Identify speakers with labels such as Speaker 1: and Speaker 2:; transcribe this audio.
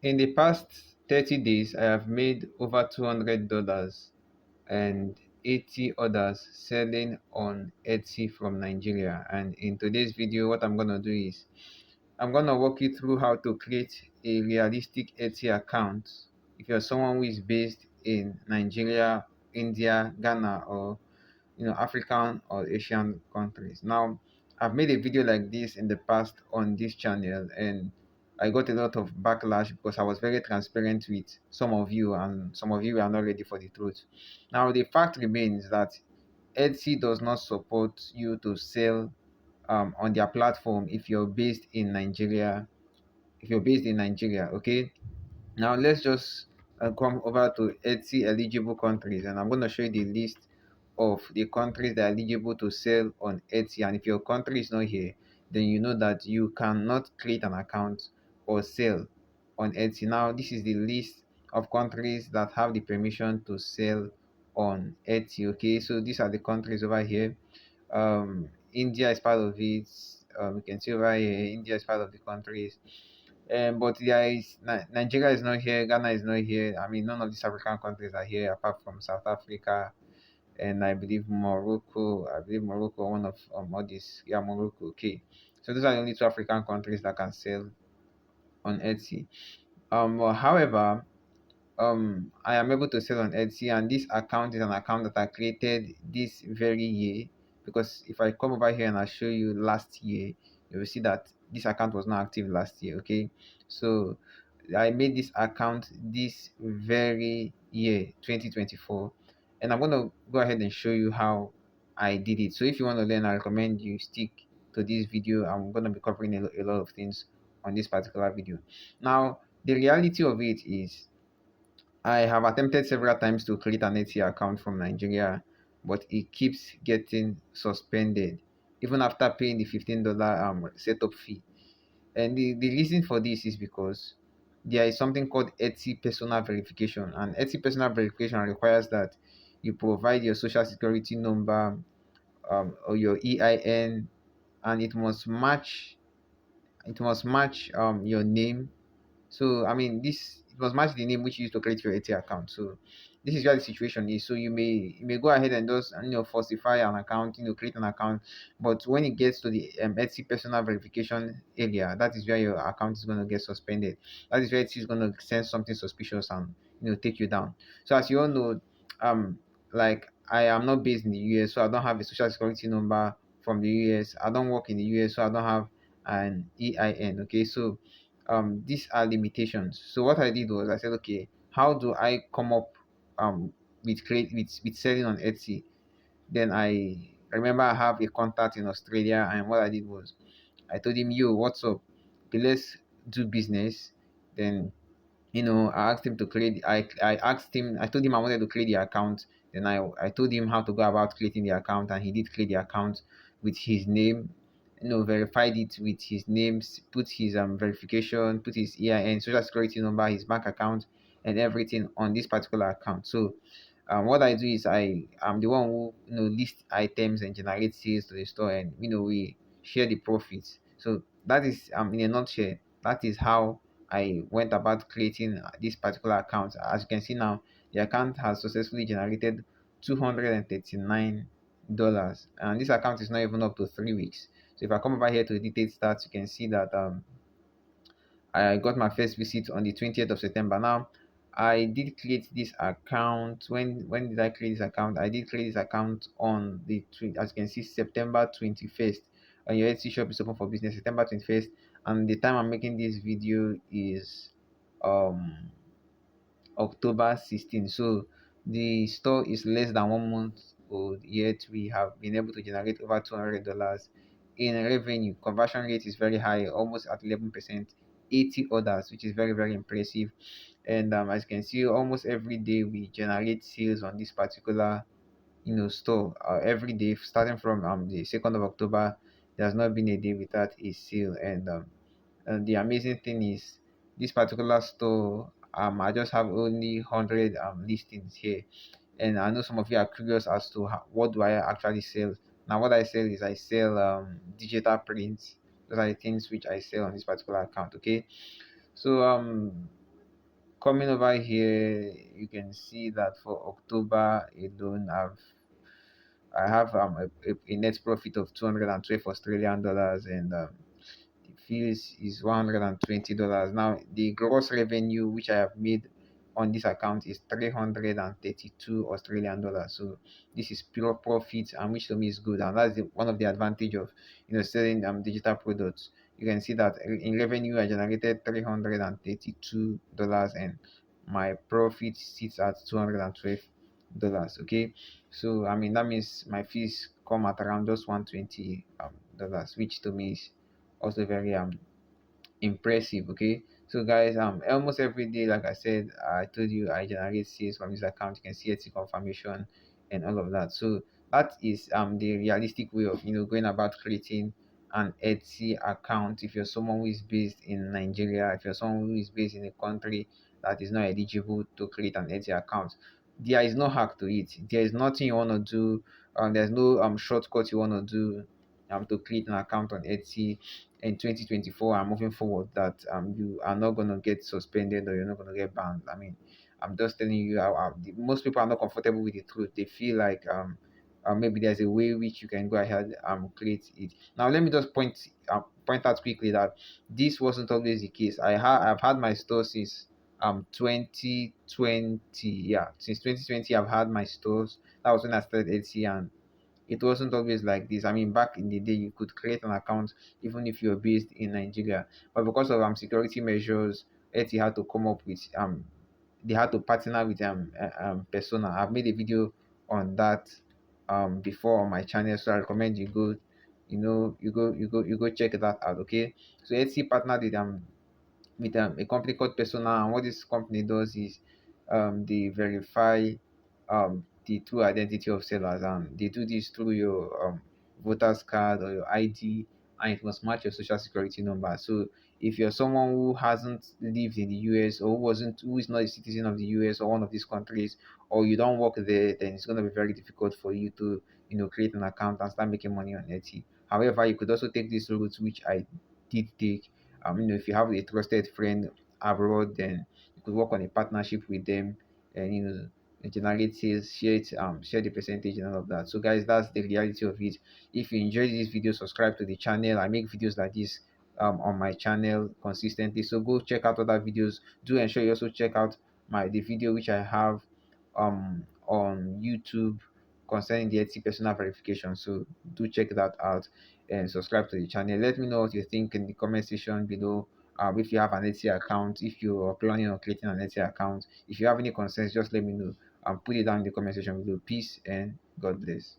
Speaker 1: In the past 30 days, I have made over $200 and 80 others selling on Etsy from Nigeria. And in today's video, what I'm going to do is I'm going to walk you through how to create a realistic Etsy account if you're someone who is based in Nigeria, India, Ghana, or African or Asian countries. Now, I've made a video like this in the past on this channel, and I got a lot of backlash because I was very transparent with some of you, and some of you are not ready for the truth. Now, the fact remains that Etsy does not support you to sell on their platform if you're based in Nigeria. If you're based in Nigeria, okay. Now let's just come over to Etsy eligible countries, and I'm going to show you the list of the countries that are eligible to sell on Etsy. And if your country is not here, then you know that you cannot create an account or sell on Etsy. Now this is the list of countries that have the permission to sell on Etsy. Okay, so these are the countries over here. India is part of it. You can see over here, India is part of the countries. But there is Nigeria is not here, Ghana is not here. I mean, none of these African countries are here apart from South Africa and I believe Morocco. I believe Morocco, one of all these. Yeah, Morocco. Okay, so those are the only two African countries that can sell on Etsy. However, I am able to sell on Etsy, and this account is an account that I created this very year. Because if I come over here and I show you last year, you will see that this account was not active last year. Okay, so I made this account this very year, 2024, and I'm gonna go ahead and show you how I did it. So if you want to learn, I recommend you stick to this video. I'm gonna be covering a lot of things on this particular video. Now, the reality of it is I have attempted several times to create an Etsy account from Nigeria, but it keeps getting suspended even after paying the $15 setup fee. And the reason for this is because there is something called Etsy personal verification, and Etsy personal verification requires that you provide your social security number or your EIN, and it must match your name. So I mean, this it must match the name which you use to create your Etsy account. So this is where the situation is. So you may go ahead and just falsify an account, create an account, but when it gets to the Etsy personal verification area, that is where your account is going to get suspended. That is where Etsy is going to sense something suspicious and take you down. So as you all know, like I am not based in the US, so I don't have a social security number from the US. I don't work in the US, so I don't have an EIN. Okay, so these are limitations. So what I did was I said, okay, how do I come up with selling on Etsy? Then I remember I have a contact in Australia, and what I did was I told him, yo, what's up? Okay, let's do business. Then I asked him to create. I asked him. I told him I wanted to create the account. Then I told him how to go about creating the account, and he did create the account with his name. Verified it with his names, put his verification, put his EIN, social security number, his bank account, and everything on this particular account. So what I do is I am the one who list items and generate sales to the store, and we share the profits. So that is in a nutshell. That is how I went about creating this particular account. As you can see now, the account has successfully generated $239, and this account is not even up to 3 weeks. So if I come over here to the detailed stats, you can see that I got my first visit on the 20th of September. Now, I did create this account. When did I create this account? I did create this account on as you can see, September 21st. And your Etsy shop is open for business September 21st. And the time I'm making this video is um October 16. So the store is less than 1 month old, yet we have been able to generate over $200 in revenue. Conversion rate is very high, almost at 11%. 80 orders, which is very, very impressive. And as you can see, almost every day we generate sales on this particular store. Every day starting from the 2nd of October, there's not been a day without a sale. And the amazing thing is, this particular store, I just have only 100 listings here, and I know some of you are curious as to what do I actually sell. Now, what I sell is I sell digital prints. Those are the things which I sell on this particular account. Okay, so coming over here, you can see that for October alone, I have a net profit of 212 Australian dollars, and the fees is $120. Now the gross revenue which I have made on this account is 332 Australian dollars. So this is pure profit, and which to me is good, and that's one of the advantage of selling digital products. You can see that in revenue I generated $332, and my profit sits at $212. Okay, so I mean that means my fees come at around just $120, which to me is also very impressive. Okay, so guys, almost every day, like I said, I told you I generate sales from this account. You can see Etsy confirmation and all of that. So that is the realistic way of going about creating an Etsy account. If you're someone who is based in Nigeria, if you're someone who is based in a country that is not eligible to create an Etsy account, there is no hack to it. There is nothing you want to do. There's no shortcut you want to do to create an account on Etsy in 2024 and moving forward, that you are not going to get suspended or you're not going to get banned. I mean, I'm just telling you how most people are not comfortable with the truth. They feel like maybe there's a way which you can go ahead and create it. Now let me just point out quickly that this wasn't always the case. I've had my store since 2020. Yeah, since 2020 I've had my stores. That was when I started Etsy, and it wasn't always like this. I mean, back in the day, you could create an account even if you're based in Nigeria, but because of security measures, Etsy had to come up with they had to partner with Persona. I've made a video on that before on my channel, so I recommend you go, you go check that out. Okay, so Etsy partnered with a company called Persona, and what this company does is they verify the true identity of sellers, and they do this through your voter's card or your ID, and it must match your social security number. So if you're someone who hasn't lived in the US, or who is not a citizen of the US or one of these countries, or you don't work there, then it's going to be very difficult for you to create an account and start making money on Etsy. However, you could also take this route which I did take. If you have a trusted friend abroad, then you could work on a partnership with them, and generate sales, share the percentage and all of that. So guys, that's the reality of it. If you enjoyed this video, subscribe to the channel. I make videos like this on my channel consistently, so go check out other videos. Do ensure you also check out the video which I have on YouTube concerning the Etsy personal verification. So do check that out and subscribe to the channel. Let me know what you think in the comment section below. If you have an Etsy account, if you are planning on creating an Etsy account, if you have any concerns, just let me know and put it down in the comment section below. Peace and God bless.